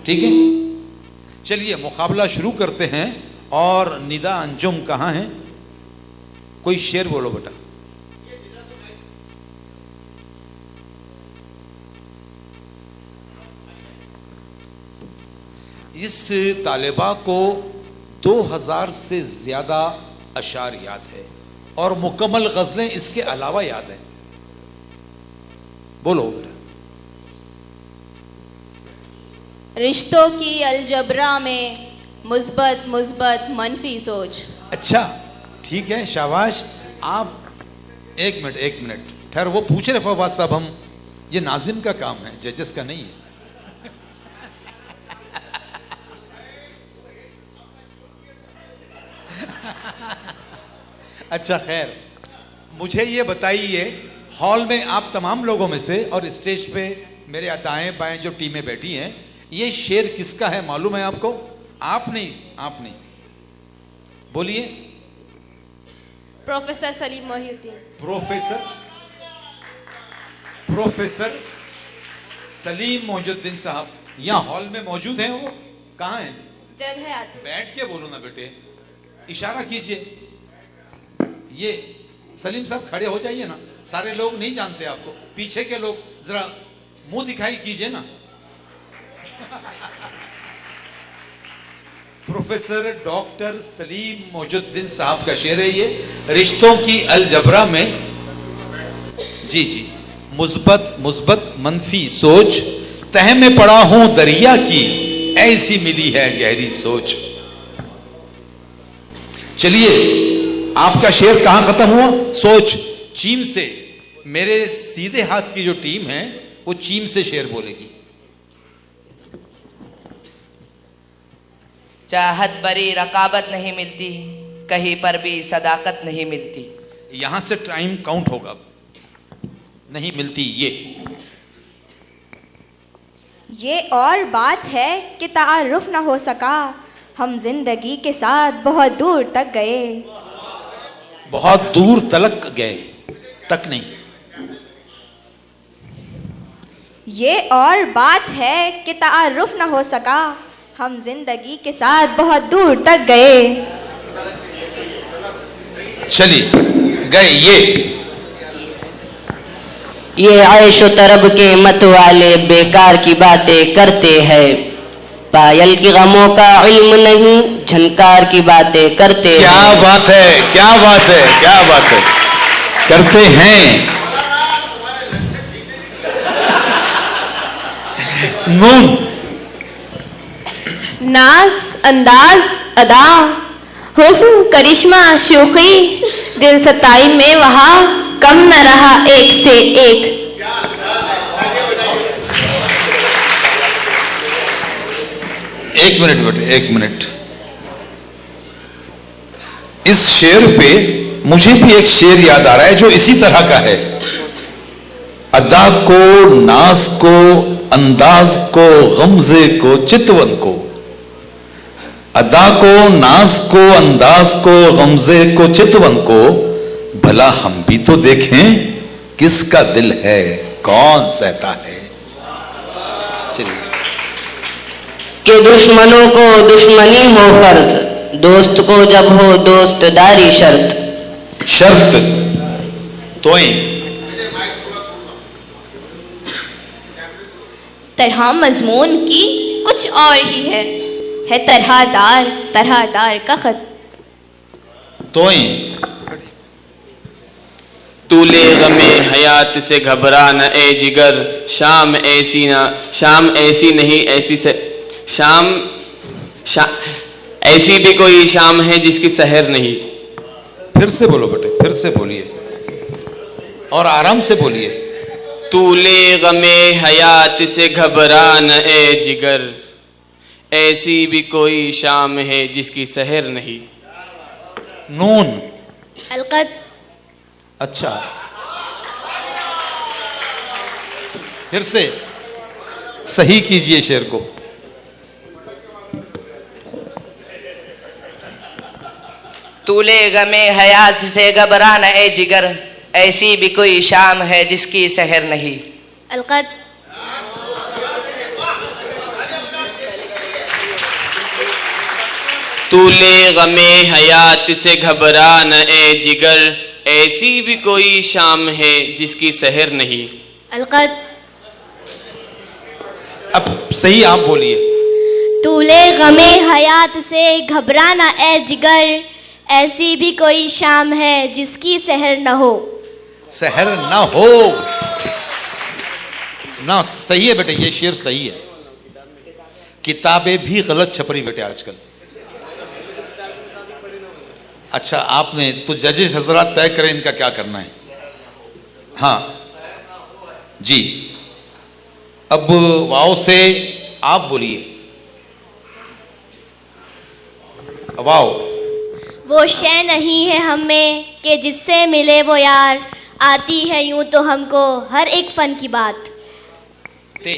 ठीक है, चलिए मुकाबला शुरू करते हैं। और निदा अंजुम कहाँ हैं? कोई शेर बोलो बेटा। इस तालिबा को 2000 से ज्यादा अशार याद है और मुकम्मल गजलें इसके अलावा याद हैं। बोलो बेटा। रिश्तों की अलजबरा में मुस्बत मुस्बत मनफी सोच। अच्छा ठीक है, शाबाश। आप एक मिनट ठहर, वो पूछ रहे फवाद साहब, हम ये नाजिम का काम है, जजेस का नहीं है। अच्छा खैर, मुझे ये बताइए, हॉल में आप तमाम लोगों में से और स्टेज पे मेरे दाएं बाएं जो टीमें बैठी हैं, ये शेर किसका है मालूम है आपको? आप नहीं बोलिए। प्रोफेसर सलीम मोहिउद्दीन। प्रोफेसर सलीम मोहिउद्दीन साहब यहाँ हॉल में मौजूद हैं? वो कहाँ हैं? जज है आज। बैठ के बोलो ना बेटे, इशारा कीजिए। ये सलीम साहब खड़े हो जाइए ना, सारे लोग नहीं जानते आपको, पीछे के लोग जरा मुंह दिखाई कीजिए ना। प्रोफेसर डॉक्टर सलीम मोहिउद्दीन साहब का शेर है ये, रिश्तों की अलजबरा में। जी मुस्बत मुस्बत मनफी सोच, तह में पड़ा हूं दरिया की, ऐसी मिली है गहरी सोच। चलिए, आपका शेर कहां खत्म हुआ? सोच। चीम से। मेरे सीधे हाथ की जो टीम है वो चीम से शेर बोलेगी। चाहत बरी रकाबत नहीं मिलती, कहीं पर भी सदाकत नहीं मिलती। यहां से टाइम काउंट होगा। नहीं मिलती ये और बात है कि तारुफ ना हो सका, हम जिंदगी के साथ बहुत दूर तक गए। बहुत दूर तलक गए, तक नहीं। ये और बात है कि तारुफ ना हो सका, हम जिंदगी के साथ बहुत दूर तक गए। चलिए गए। ये आयशो तरब के मत वाले बेकार की बातें करते हैं, पायल की गमों का इल्म नहीं, झनकार की बातें करते हैं। क्या बात है, क्या बात है, क्या बात है, करते हैं। नून। नाज अंदाज अदा, हुस्न करिश्मा शोखी, दिल सताई में वहाँ कम न रहा एक से एक। एक मिनट बेटे, एक मिनट। इस शेर पे मुझे भी एक शेर याद आ रहा है जो इसी तरह का है। अदा को, नाज को, अंदाज को, गमजे को, चितवन को। अदा को, नाज को, अंदाज को, गमजे को, चितवन को, भला हम भी तो देखें किसका दिल है, कौन सहता है। चलिए। कि दुश्मनों को दुश्मनी हो फर्ज, दोस्त को जब हो दोस्तदारी शर्त। शर्त तोएं। तरह मजमून की कुछ और ही है तरहदार का खत। तोएं। तूले गमे हयात से घबरा न ए जिगर, शाम ऐसी नहीं ऐसी से शाम ऐसी भी कोई शाम है जिसकी सहर नहीं। फिर से बोलो बेटे, फिर से बोलिए और आराम से बोलिए। तूले गमे हयात से घबरा न ए जिगर, ऐसी भी कोई शाम है जिसकी सहर नहीं। नून। अलकत। अच्छा, फिर से सही कीजिए शेर को। तूले गमे हयात से घबरा न ए जिगर, ऐसी भी कोई शाम है जिसकी सहर नहीं। अलकत। तूले गमे हयात से घबरा न ए जिगर, ऐसी भी कोई शाम है जिसकी सहर नहीं। अलकत। अब सही आप बोलिए। तूले गमे हयात से घबराना ए जिगर, ऐसी भी कोई शाम है जिसकी सहर न हो। सहर ना हो ना, सही है बेटे, ये शेर सही है। किताबें भी गलत छप रही बेटे आजकल। अच्छा आपने तो जजेस हजरात तय करें इनका क्या करना है। हाँ जी, अब वाओ से आप बोलिए। वाओ। वो शय नहीं है हम में कि जिससे मिले वो यार, आती है यूं तो हमको हर एक फन की बात। ते।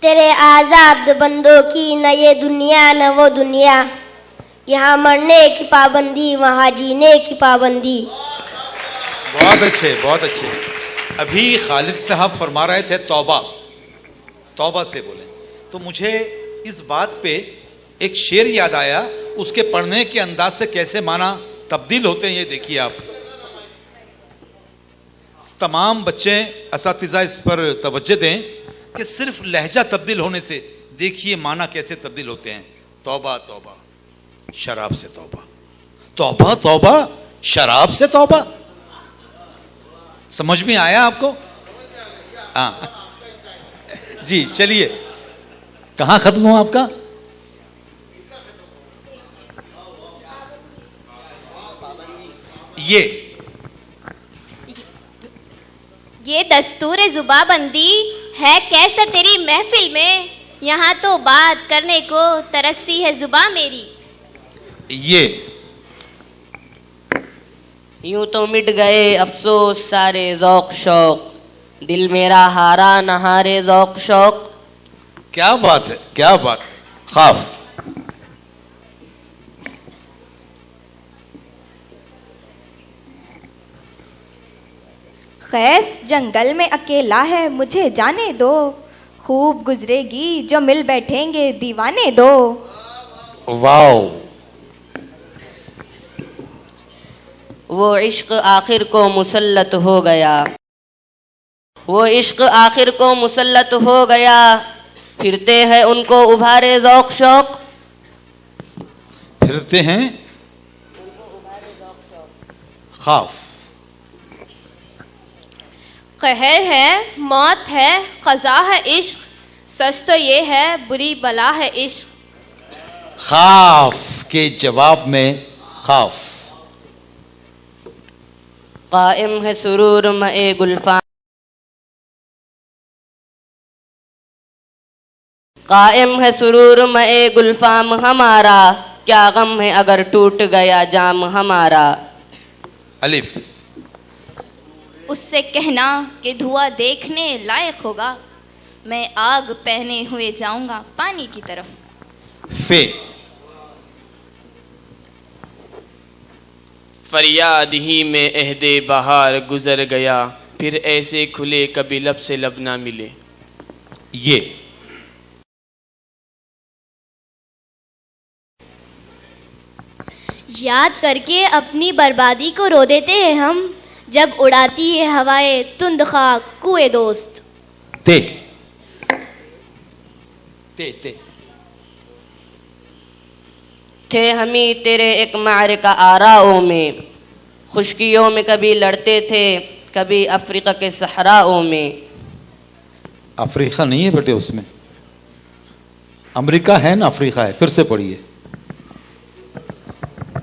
तेरे आजाद बंदों की न ये दुनिया न वो दुनिया, यहाँ मरने की पाबंदी वहाँ जीने की पाबंदी। बहुत अच्छे बहुत अच्छे। अभी खालिद साहब फरमा रहे थे तौबा, तौबा से बोले, तो मुझे इस बात पे एक शेर याद आया, उसके पढ़ने के अंदाज से कैसे माना तब्दील होते हैं ये देखिए आप। तमाम बच्चे असातिज़ा इस पर तवज्जो दें कि सिर्फ लहजा तब्दील होने से देखिए माना कैसे तब्दील होते हैं। तौबा तौबा शराब से तौबा, तौबा तौबा शराब से तौबा। समझ में आया आपको? हाँ जी, चलिए कहाँ खत्म हुआ आपका? ये दस्तूर जुबाबंदी है कैसा तेरी महफिल में, यहाँ तो बात करने को तरसती है जुबा मेरी। ये यूं तो मिट गए अफसोस सारे ज़ौक़ शौक, दिल मेरा हारा न हारे ज़ौक़ शौक। क्या बात है, क्या बात है। खाफ। खैस जंगल में अकेला है मुझे जाने दो, खूब गुजरेगी जो मिल बैठेंगे दीवाने दो। वाओ। वो इश्क आखिर को मुसल्लत हो गया, वो इश्क आखिर को मुसल्लत हो गया, फिरते हैं उनको उभारे ज़ौक़ शौक। फिरते हैं खाफ। कहर है मौत है क़ज़ा है इश्क, सच तो ये है बुरी बला है इश्क। खाफ के जवाब में खाफ। कायम है सुरूर मए गुल्फाम, कायम है सुरूर मए गुल्फाम हमारा, क्या गम है अगर टूट गया जाम हमारा। अलिफ। उससे कहना कि धुआं देखने लायक होगा, मैं आग पहने हुए जाऊंगा पानी की तरफ। फे। फरियाद ही में अहदे बहार गुजर गया, फिर ऐसे खुले कभी लब से लब ना मिले। ये याद करके अपनी बर्बादी को रो देते हैं हम, जब उड़ाती है हवाएं तुंद खाक कुए दोस्त। ते। ते ते थे हमी तेरे एक मारिका आराओं में, खुशकियों में कभी लड़ते थे कभी अफ्रीका के सहराओं में। अफ्रीका नहीं है बेटे उसमें, अमेरिका है ना, अफ्रीका है। फिर से पढ़िए।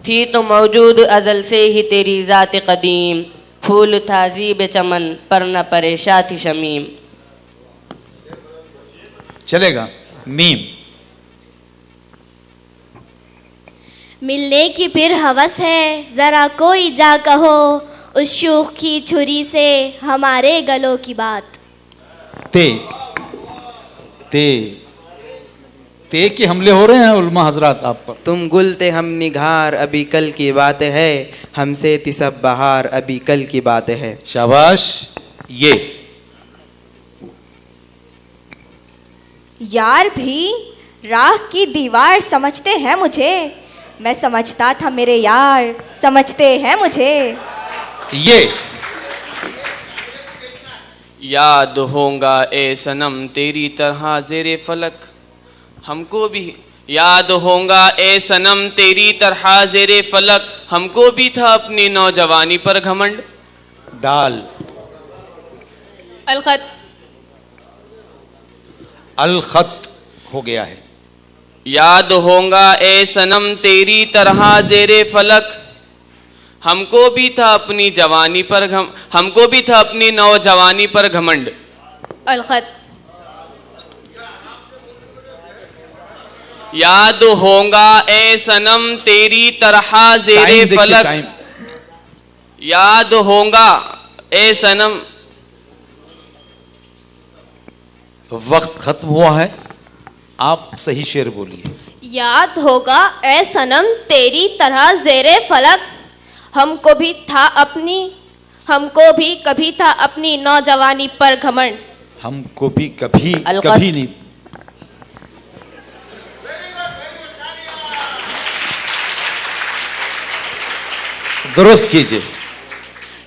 थी तो मौजूद अजल से ही तेरी ज़ात कदीम, फूल था ज़ीब चमन पर न परेशा थी शमीम। चलेगा। मीम। मिलने की फिर हवस है जरा कोई जा कहो, उस शूख की छुरी से हमारे गलों की बात। ते। ते ते के हमले हो रहे हैं उलमा हजरात आप पर। तुम गुल थे हम निगार अभी कल की बात है, हमसे थी सब बहार अभी कल की बात है। शाबाश। ये यार भी राह की दीवार समझते हैं मुझे, मैं समझता था मेरे यार समझते हैं मुझे। ये याद होगा ए सनम तेरी तरह ज़ेरे फलक, हमको भी याद होगा ए सनम तेरी तरह ज़ेरे फलक, हमको भी था अपनी नौजवानी पर घमंड। डाल अलखत अल खत हो गया है। याद होगा ए सनम तेरी तरह ज़ेरे फलक, हमको भी था अपनी जवानी पर हमको भी था अपनी नौजवानी पर घमंड। अलखत याद होगा ए सनम तेरी तरह ज़ेरे टाइम देखिए, फलक, टाइम। याद होगा ए सनम। वक्त खत्म हुआ है, आप सही शेर बोलिए। याद होगा ए सनम तेरी तरह ज़ेरे फलक, हमको भी कभी था अपनी नौजवानी पर घमंड। हमको भी कभी अलकत। कभी नहीं। दुरुस्त कीजिए,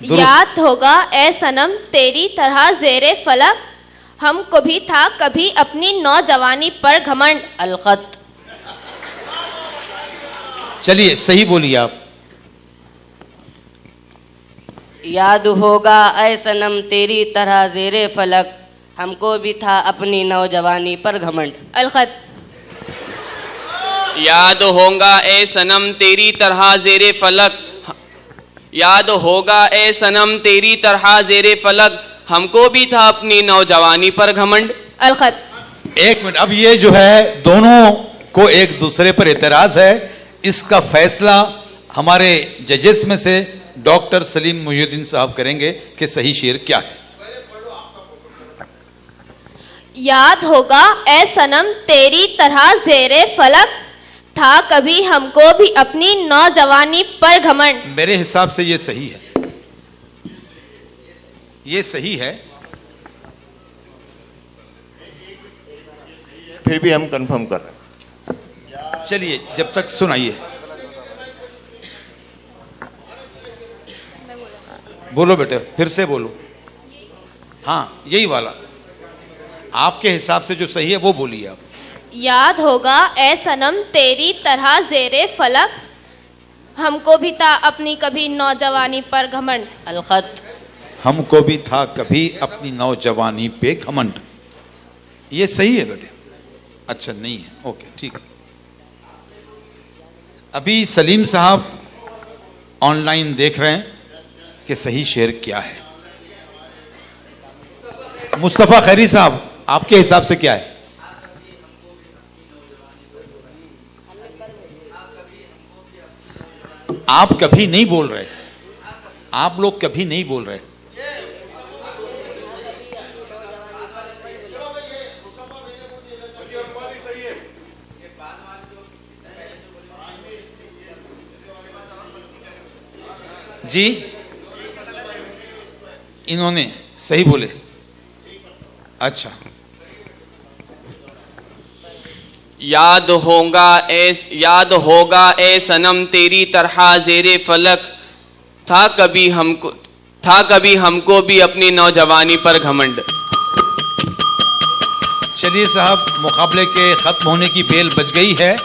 दुरुस्त। याद होगा ए सनम तेरी तरह ज़ेरे फलक, हमको भी था कभी अपनी नौजवानी पर घमंड। अलखत चलिए सही बोलिए आप। याद होगा ऐ सनम तेरी तरह ज़ेरे फलक, हमको भी था अपनी नौजवानी पर घमंड। अलखत याद होगा ए सनम तेरी तरह ज़ेरे फलक, याद होगा ए सनम तेरी तरह ज़ेरे फलक, हमको भी था अपनी नौजवानी पर घमंड। अलखत एक मिनट, अब ये जो है दोनों को एक दूसरे पर एतराज है, इसका फैसला हमारे जजेस में से डॉक्टर सलीम मुहिउद्दीन साहब करेंगे कि सही शेर क्या है। याद होगा ए सनम तेरी तरह ज़ेरे फलक, था कभी हमको भी अपनी नौजवानी पर घमंड। मेरे हिसाब से ये सही है, ये सही है। फिर भी हम कंफर्म कर रहे हैं। चलिए जब तक सुनाइए, बोलो बेटे, फिर से बोलो। हाँ यही वाला, आपके हिसाब से जो सही है वो बोलिए आप। याद होगा ए सनम तेरी तरह ज़ेरे फलक, हमको भी था अपनी कभी नौजवानी पर घमंड। अलखत हमको भी था कभी अपनी नौजवानी पे घमंड। ये सही है बेटे? अच्छा नहीं है, ओके ठीक है। अभी सलीम साहब ऑनलाइन देख रहे हैं कि सही शेर क्या है। मुस्तफ़ा खैरी साहब आपके हिसाब से क्या है? आप कभी नहीं बोल रहे, आप लोग कभी नहीं बोल रहे। जी इन्होंने सही बोले। अच्छा याद होगा ए सनम तेरी तरह ज़ेरे फलक, था कभी हमको भी अपनी नौजवानी पर घमंड। चलिए साहब, मुकाबले के खत्म होने की बेल बज गई है।